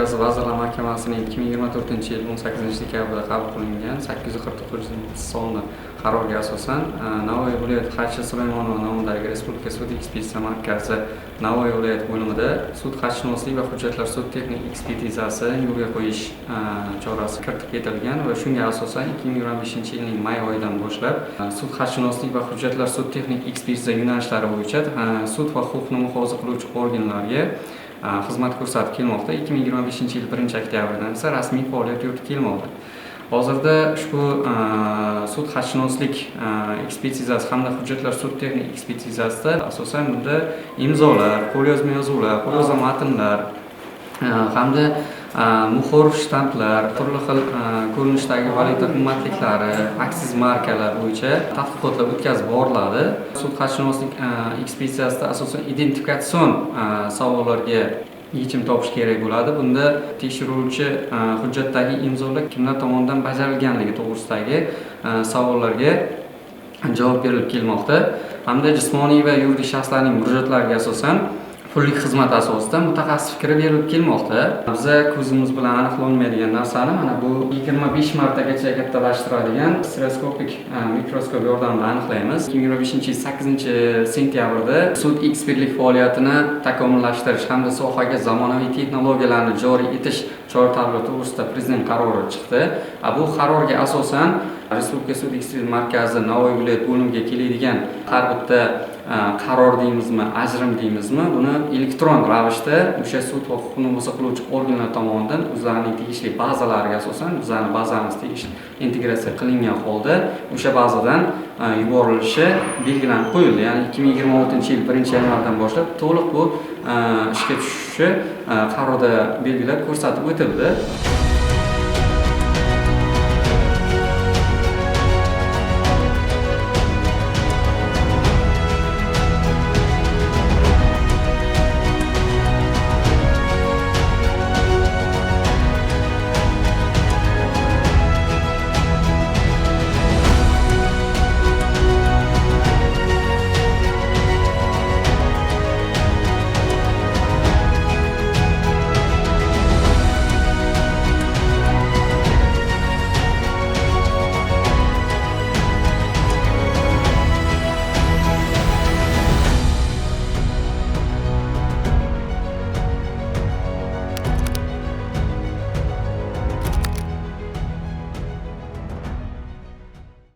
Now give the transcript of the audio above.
Markazi Vazirlar Mahkamasining 2024-yil 18-dekabrda qabul qilingan 849-sonli qarorga asosan Navoiy viloyati Xachi Sulaymonova nomidagi Respublika sud ekspertiza markazi Navoiy viloyati bo'limida sud xatshunoslik va hujjatlar sud texnik ekspertizasi yo'lga qo'yish chorasi kiritib ketilgan va shunga asosan 2025-yilning may oyidan boshlab sud xatshunoslik va hujjatlar sud texnik ekspertiza yo'nalishlari bo'yicha sud va huquqni muhofaza qiluvchi organlarga xizmat ko'rsatib kelmoqda. 2025-yil 1-oktyabrdan esa rasmiy faoliyat yuritib kelmoqda. Hozirda ushbu sud xatshunoslik ekspertizasi hamda hujjatlar sud texnik ekspertizasida asosan bunda imzolar, qo'lyozma yozuvlar, qo'lyozma matnlar hamda muhr, shtamplar, turli xil ko'rinishdagi valyuta qimmatliklari, aksiz markalar bo'yicha tadqiqotlar o'tkazib boriladi. Sud xatshunoslik ekspertizasida asosan identifikatsion savollarga yechim topish kerak bo'ladi. Bunda tekshiruvchi hujjatdagi imzolar kimlar tomonidan bajarilganligi to'g'risidagi savollarga javob berilib kelmoqda. Hamda jismoniy va yuridik shaxslarning murojaatlariga asosan pullik xizmat asosida mutaxassis fikri berilib kelmoqda. Biza ko'zimiz bilan aniqlanmaydigan narsani mana bu 25 martagacha kattalashtiradigan stereoskopik mikroskop yordamida aniqlaymiz. 2025-yil 8-sentyabrda sud ekspertlik faoliyatini takomillashtirish hamda sohaga zamonaviy texnologiyalarni joriy etish chora-tadbirlari to'g'risida prezident qarori chiqdi. Bu qarorga asosan Respublika sud ekspertlik markazi Navoiy viloyat bo'limiga keladigan har bitta qaror deymizmi, ajrim deymizmi, buni elektron ravishda o'sha sud va huquqni muhofaza qiluvchi organlar tomonidan o'zlarining tegishli bazalariga asosan bizning bazamiz tegishli integratsiya qilingan holda o'sha bazadan yuborilishi belgilanib qo'yildi. Ya'ni 2026-yil 1-yanvardan boshlab to'liq bu ishga tushishi qarorda belgilab ko'rsatib o'tildi.